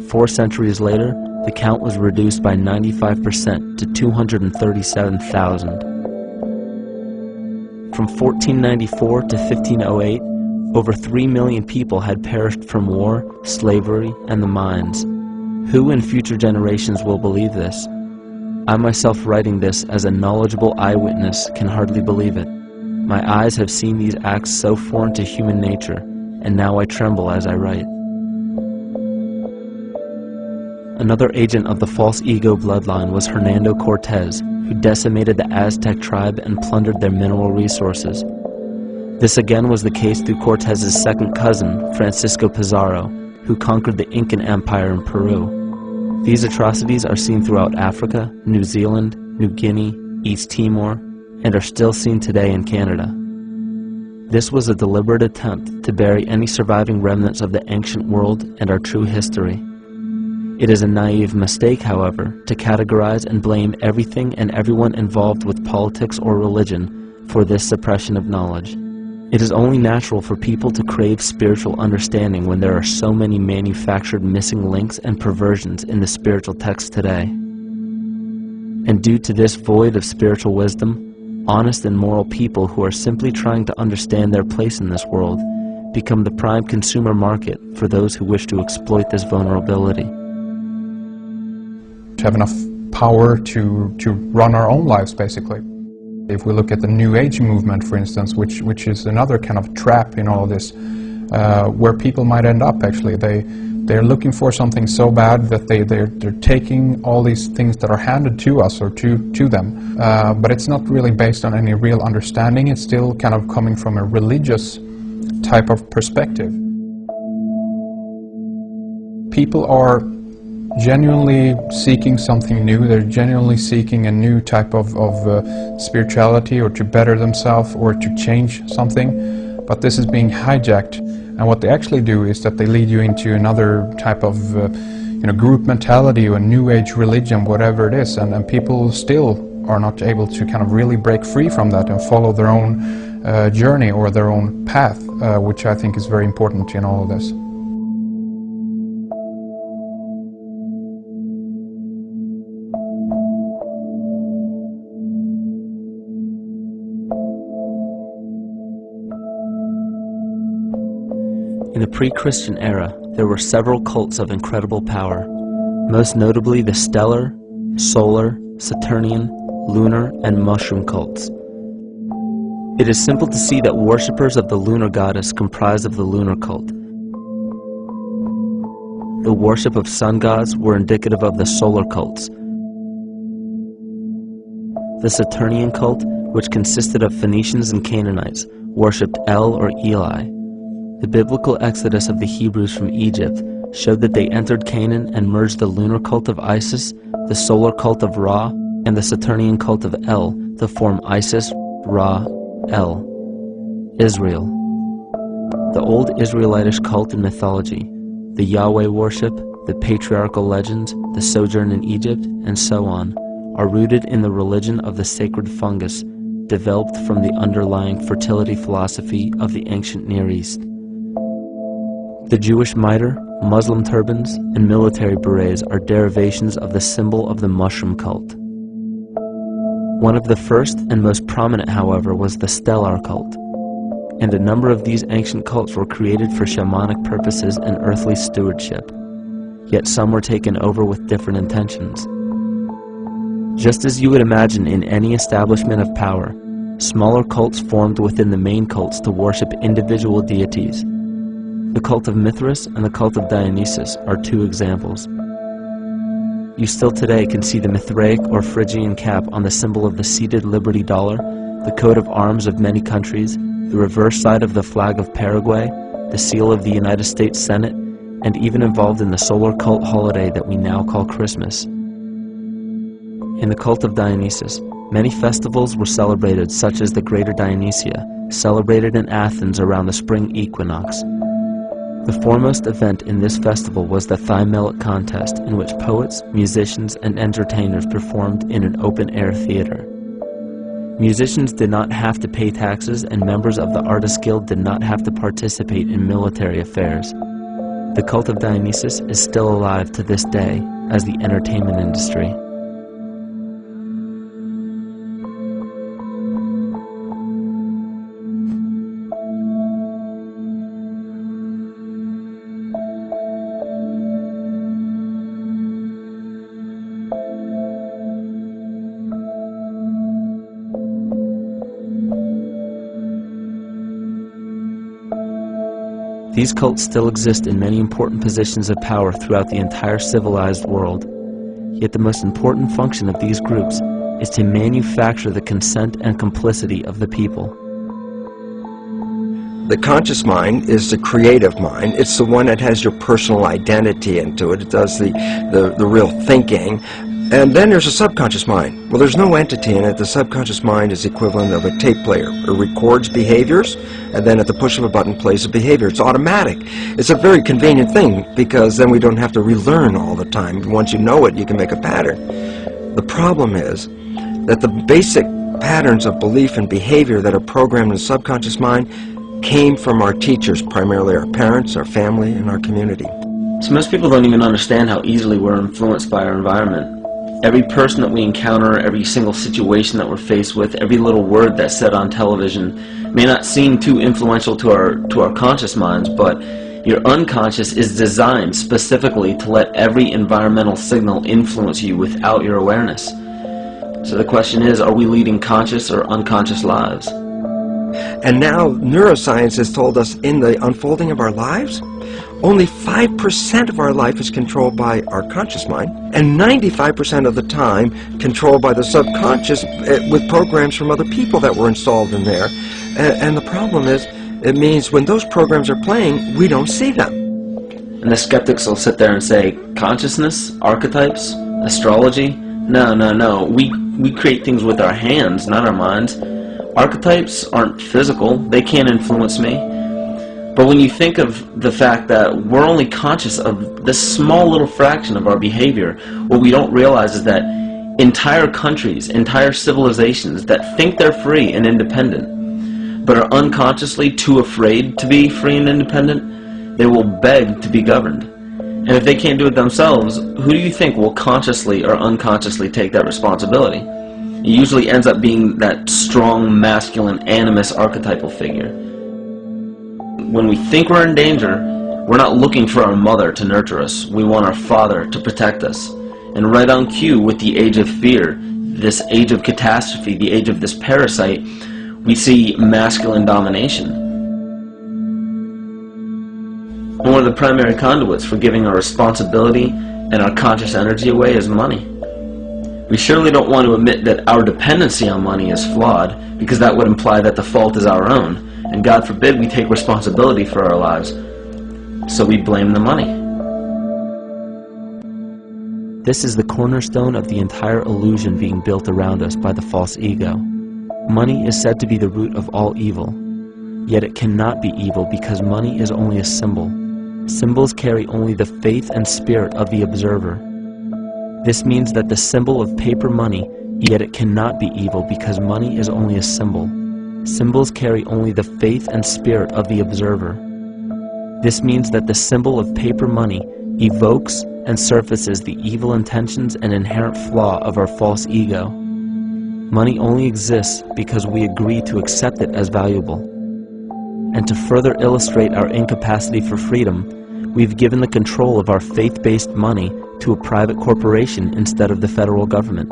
4 centuries later, the count was reduced by 95% to 237,000. From 1494 to 1508, over 3 million people had perished from war, slavery, and the mines. Who in future generations will believe this? I myself, writing this as a knowledgeable eyewitness, can hardly believe it. My eyes have seen these acts so foreign to human nature, and now I tremble as I write. Another agent of the false ego bloodline was Hernando Cortés, who decimated the Aztec tribe and plundered their mineral resources. This again was the case through Cortés' second cousin, Francisco Pizarro, who conquered the Incan Empire in Peru. These atrocities are seen throughout Africa, New Zealand, New Guinea, East Timor, and are still seen today in Canada. This was a deliberate attempt to bury any surviving remnants of the ancient world and our true history. It is a naive mistake, however, to categorize and blame everything and everyone involved with politics or religion for this suppression of knowledge. It is only natural for people to crave spiritual understanding when there are so many manufactured missing links and perversions in the spiritual text today. And due to this void of spiritual wisdom, honest and moral people who are simply trying to understand their place in this world become the prime consumer market for those who wish to exploit this vulnerability. To have enough power to run our own lives, basically. If we look at the New Age movement, for instance, which is another kind of trap in all of this, where people might end up, actually. They're looking for something so bad that they're taking all these things that are handed to us or to them. But it's not really based on any real understanding. It's still kind of coming from a religious type of perspective. People are genuinely seeking something new. They're genuinely seeking a new type of spirituality, or to better themselves, or to change something. But this is being hijacked, and what they actually do is that they lead you into another type of group mentality or New Age religion, whatever it is, and people still are not able to kind of really break free from that and follow their own journey or their own path, which I think is very important in all of this. In the pre-Christian era, there were several cults of incredible power, most notably the stellar, solar, Saturnian, lunar, and mushroom cults. It is simple to see that worshippers of the lunar goddess comprised of the lunar cult. The worship of sun gods were indicative of the solar cults. The Saturnian cult, which consisted of Phoenicians and Canaanites, worshipped El or Eli. The biblical exodus of the Hebrews from Egypt showed that they entered Canaan and merged the lunar cult of Isis, the solar cult of Ra, and the Saturnian cult of El to form Isis, Ra, El, Israel. The old Israelitish cult and mythology, the Yahweh worship, the patriarchal legends, the sojourn in Egypt, and so on, are rooted in the religion of the sacred fungus, developed from the underlying fertility philosophy of the ancient Near East. The Jewish mitre, Muslim turbans, and military berets are derivations of the symbol of the mushroom cult. One of the first and most prominent, however, was the stellar cult, and a number of these ancient cults were created for shamanic purposes and earthly stewardship, yet some were taken over with different intentions. Just as you would imagine in any establishment of power, smaller cults formed within the main cults to worship individual deities. The cult of Mithras and the cult of Dionysus are two examples. You still today can see the Mithraic or Phrygian cap on the symbol of the seated Liberty Dollar, the coat of arms of many countries, the reverse side of the flag of Paraguay, the seal of the United States Senate, and even involved in the solar cult holiday that we now call Christmas. In the cult of Dionysus, many festivals were celebrated, such as the Greater Dionysia, celebrated in Athens around the spring equinox. The foremost event in this festival was the Thymelic contest, in which poets, musicians, and entertainers performed in an open-air theater. Musicians did not have to pay taxes, and members of the Artists' Guild did not have to participate in military affairs. The cult of Dionysus is still alive to this day as the entertainment industry. These cults still exist in many important positions of power throughout the entire civilized world. Yet the most important function of these groups is to manufacture the consent and complicity of the people. The conscious mind is the creative mind. It's the one that has your personal identity into it. It does the real thinking. And then there's a subconscious mind. Well, there's no entity in it. The subconscious mind is the equivalent of a tape player. It records behaviors, and then at the push of a button plays a behavior. It's automatic. It's a very convenient thing, because then we don't have to relearn all the time. Once you know it, you can make a pattern. The problem is that the basic patterns of belief and behavior that are programmed in the subconscious mind came from our teachers, primarily our parents, our family, and our community. So most people don't even understand how easily we're influenced by our environment. Every person that we encounter, every single situation that we're faced with, every little word that's said on television may not seem too influential to our conscious minds, but your unconscious is designed specifically to let every environmental signal influence you without your awareness. So the question is, are we leading conscious or unconscious lives? And now neuroscience has told us in the unfolding of our lives, only 5% of our life is controlled by our conscious mind, and 95% of the time controlled by the subconscious with programs from other people that were installed in there. And the problem is, it means when those programs are playing, we don't see them. And the skeptics will sit there and say, consciousness, archetypes, astrology? No. We create things with our hands, not our minds. Archetypes aren't physical. They can't influence me. But when you think of the fact that we're only conscious of this small little fraction of our behavior, what we don't realize is that entire countries, entire civilizations that think they're free and independent, but are unconsciously too afraid to be free and independent, they will beg to be governed. And if they can't do it themselves, who do you think will consciously or unconsciously take that responsibility? It usually ends up being that strong, masculine, animus archetypal figure. When we think we're in danger, we're not looking for our mother to nurture us. We want our father to protect us. And right on cue with the age of fear, this age of catastrophe, the age of this parasite, we see masculine domination. And one of the primary conduits for giving our responsibility and our conscious energy away is money. We surely don't want to admit that our dependency on money is flawed, because that would imply that the fault is our own. And God forbid we take responsibility for our lives, so we blame the money. This is the cornerstone of the entire illusion being built around us by the false ego. Money is said to be the root of all evil, yet it cannot be evil because money is only a symbol. Symbols carry only the faith and spirit of the observer. This means that the symbol of paper money, yet it cannot be evil because money is only a symbol. Symbols carry only the faith and spirit of the observer. This means that the symbol of paper money evokes and surfaces the evil intentions and inherent flaw of our false ego. Money only exists because we agree to accept it as valuable. And to further illustrate our incapacity for freedom, we've given the control of our faith-based money to a private corporation instead of the federal government.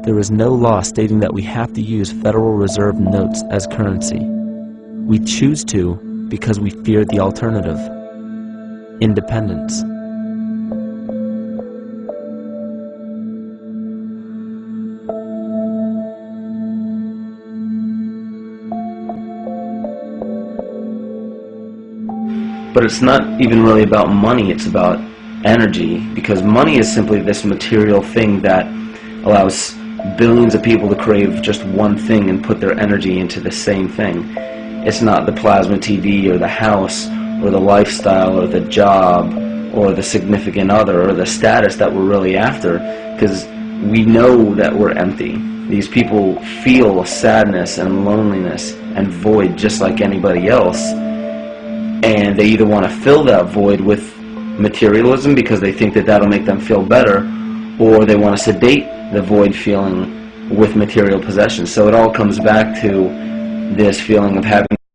There is no law stating that we have to use Federal Reserve notes as currency. We choose to because we fear the alternative: independence. But it's not even really about money, it's about energy, because money is simply this material thing that allows billions of people to crave just one thing and put their energy into the same thing. It's not the plasma TV or the house or the lifestyle or the job or the significant other or the status that we're really after, because we know that we're empty. These people feel sadness and loneliness and void just like anybody else. and they either want to fill that void with materialism because they think that that'll make them feel better, or they want to sedate the void feeling with material possessions. So it all comes back to this feeling of having